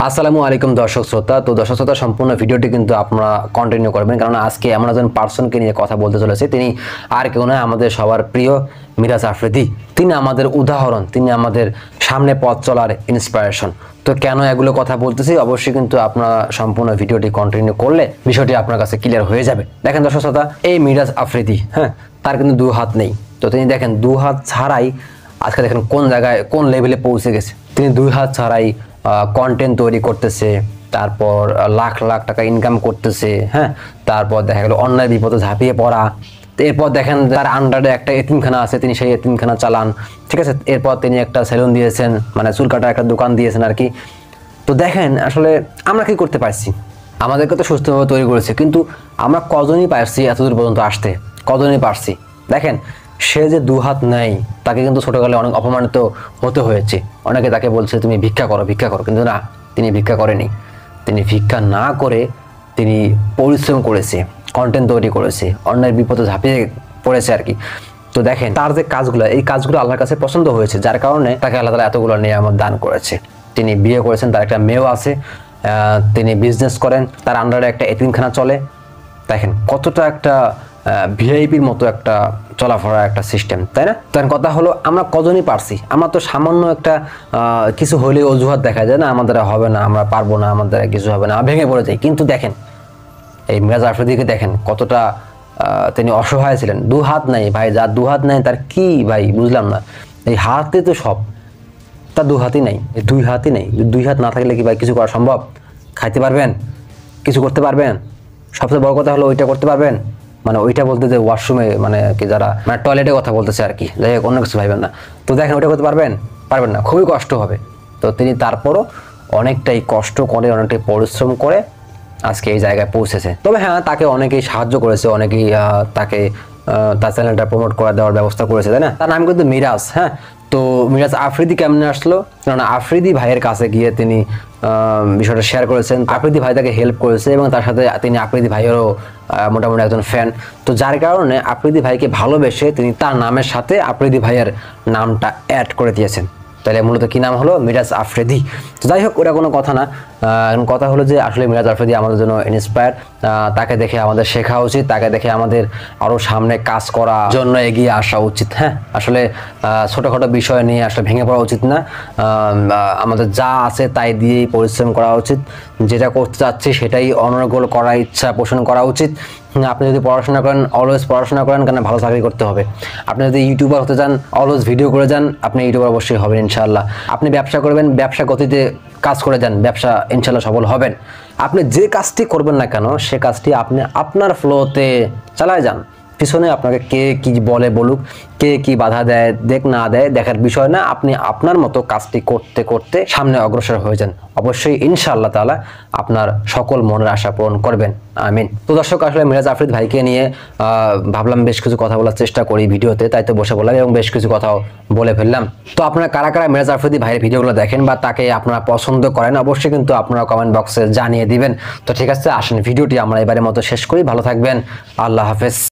আসসালামু আলাইকুম দর্শক শ্রোতা। তো দর্শক শ্রোতা, সম্পূর্ণ ভিডিওটি কিন্তু আপনারা কন্টিনিউ করবেন, কারণ আজকে এমন একজন পার্সনকে নিয়ে কথা বলতে চলেছে। তিনি আর কেউ নয়, আমাদের সবার প্রিয় মিরাজ আফ্রিদি। তিনি আমাদের উদাহরণ, তিনি আমাদের সামনে পথ চলার ইন্সপিরেশন। তো কেন এগুলো কথা বলতেছি, অবশ্যই কিন্তু আপনারা সম্পূর্ণ ভিডিওটি কন্টিনিউ করলে বিষয়টি আপনার কাছে ক্লিয়ার হয়ে যাবে। দেখেন দর্শক শ্রোতা, এই মিরাজ আফ্রিদি, তার কিন্তু দু হাত নেই। তো তিনি দেখেন দু হাত ছাড়াই আজকে দেখেন কোন জায়গায়, কোন লেভেলে পৌঁছে গেছে। তিনি দুই হাত ছাড়াই কন্টেন্ট তৈরি করতেছে, তারপর লাখ লাখ টাকা ইনকাম করতেছে। তারপর দেখা গেল অন্যায় বিপদে ঝাঁপিয়ে পড়া। এরপর দেখেন তার আন্ডারে একটা এতিমখানা আছে, তিনি সেই এতিমখানা চালান, ঠিক আছে। এরপর তিনি একটা সেলুন দিয়েছেন, মানে চুল কাটার একটা দোকান দিয়েছেন আর কি। তো দেখেন আসলে আমরা কি করতে পারছি, আমাদেরকে তো সুস্থভাবে তৈরি করেছে, কিন্তু আমরা কজনই পারছি এতদূর পর্যন্ত আসতে, কজনই পারছি। দেখেন সে যে দু হাত নেয়, তাকে কিন্তু ছোটকালে অনেক অপমানিত হতে হয়েছে। অনেকে তাকে বলছে তুমি ভিক্ষা করো, ভিক্ষা করো, কিন্তু না, তিনি ভিক্ষা করেনি। তিনি ভিক্ষা না করে তিনি পরিশ্রম করেছে, কন্টেন্ট তৈরি করেছে, অন্যের বিপদে ঝাঁপিয়ে পড়েছে আর কি। তো দেখেন তার যে কাজগুলো, এই কাজগুলো আল্লাহর কাছে পছন্দ হয়েছে, যার কারণে তাকে আল্লাহ তাআলা এতগুলো নিয়ামত দান করেছে। তিনি বিয়ে করেছেন, তার একটা মেয়েও আছে, তিনি বিজনেস করেন, তার আন্ডারে একটা এতিমখানা চলে। দেখেন কতটা একটা ভিআইপির মতো একটা চলাফেরা একটা সিস্টেম, তাই না? তার কথা হলো আমরা কজনই পারছি। আমরা তো সামান্য একটা কিছু হলে অজুহাত দেখা যায় না, আমাদের হবে না, আমরা পারবো না, আমাদের কিছু হবে না, ভেঙে পড়ে যায়। কিন্তু দেখেন এই মিরাজ আফ্রিদিকে দেখেন কতটা তিনি অসহায় ছিলেন। দু হাত নাই ভাই, যার দু হাত নাই তার কি ভাই বুঝলাম না। এই হাতে তো সব, তার দু হাতই নাই, দুই হাতই নেই। দুই হাত না থাকলে কি ভাই কিছু করা সম্ভব? খাইতে পারবেন, কিছু করতে পারবেন? সবচেয়ে বড় কথা হলো ওইটা করতে পারবেন, মানে ওইটা বলতে যে ওয়াশরুমে, মানে কি যারা মানে টয়লেটের কথা বলতেছে আর কি, যাই হোক অন্য কিছু ভাইবেন না। তো দেখেন ওইটা করতে পারবেন, পারবেন না, খুবই কষ্ট হবে। তো তিনি তারপরও অনেকটাই কষ্ট করে, অনেকটাই পরিশ্রম করে আজকে এই জায়গায় পৌঁছেছে। তবে হ্যাঁ, তাকে অনেকেই সাহায্য করেছে, অনেকেই তাকে তার চ্যানেলটা প্রমোট করে দেওয়ার ব্যবস্থা করেছে, তাই না? তার নাম কিন্তু মিরাজ। তো মিরাজ আফ্রিদি কেমনে আসলো? কারণ আফ্রিদি ভাইয়ের কাছে গিয়ে তিনি বিষয়টা শেয়ার করেছেন, আফ্রিদি ভাই তাকে হেল্প করেছে এবং তার সাথে তিনি আফ্রিদি ভাইয়েরও মোটামুটি একজন ফ্যান। তো যার কারণে আফ্রিদি ভাইকে ভালোবেসে তিনি তার নামের সাথে আফ্রিদি ভাইয়ের নামটা অ্যাড করে দিয়েছেন। তাহলে মূলত কি নাম হলো? মিরাজ আফ্রিদি। তো যাই হোক, ওটা কোনো কথা না। কথা হলো যে আসলে মিরাজ আফ্রিদি আমাদের জন্য ইন্সপায়ার। তাকে দেখে আমাদের শেখা উচিত, তাকে দেখে আমাদের আরো সামনে কাজ করার জন্য এগিয়ে আসা উচিত। আসলে ছোটখাটো বিষয় নিয়ে আসলে ভেঙে পড়া উচিত না। আমাদের যা আছে তাই দিয়েই পরিশ্রম করা উচিত। যেটা করতে চাচ্ছি সেটাই অনর্গল করার ইচ্ছা পোষণ করা উচিত। আপনি যদি পড়াশোনা করেন, অলওয়েজ পড়াশোনা করেন, কারণ ভালো চাকরি করতে হবে। আপনি যদি ইউটিউবার হতে চান, অলওয়েজ ভিডিও করে যান, আপনি ইউটিউবার অবশ্যই হবেন ইনশাআল্লাহ। আপনি ব্যবসা করবেন, ব্যবসা গতিতে কাজ করে যান, ব্যবসা ইনশাআল্লাহ সফল হবেন। আপনি যে কাজটি করবেন না কেন, সে কাজটি আপনি আপনার ফ্লোতে চালায় যান। পিছনে আপনাকে কে কি বলে বলুক, কে কি বাধা দেয় দেখ না দেয়, দেখার বিষয় না। আপনি আপনার মতো কাজটি করতে করতে সামনে অগ্রসর হয়ে যান। অবশ্যই ইনশাআল্লাহ তাআলা আপনার সকল মনের আশা পূরণ করবেন, আমিন। তো দর্শক, আসলে মিরাজ আফ্রিদি ভাইকে নিয়ে ভাবলাম বেশ কিছু কথা বলার চেষ্টা করি ভিডিওতে, তাই তো বসে বললাম এবং বেশ কিছু কথাও বলে ফেললাম। তো আপনারা কারা কারা মিরাজ আফ্রিদি ভাইয়ের ভিডিওগুলো দেখেন বা তাকে আপনারা পছন্দ করেন, অবশ্যই কিন্তু আপনারা কমেন্ট বক্সে জানিয়ে দিবেন। তো ঠিক আছে, আসেন ভিডিওটি আমরা এবারের মতো শেষ করি। ভালো থাকবেন, আল্লাহ হাফেজ।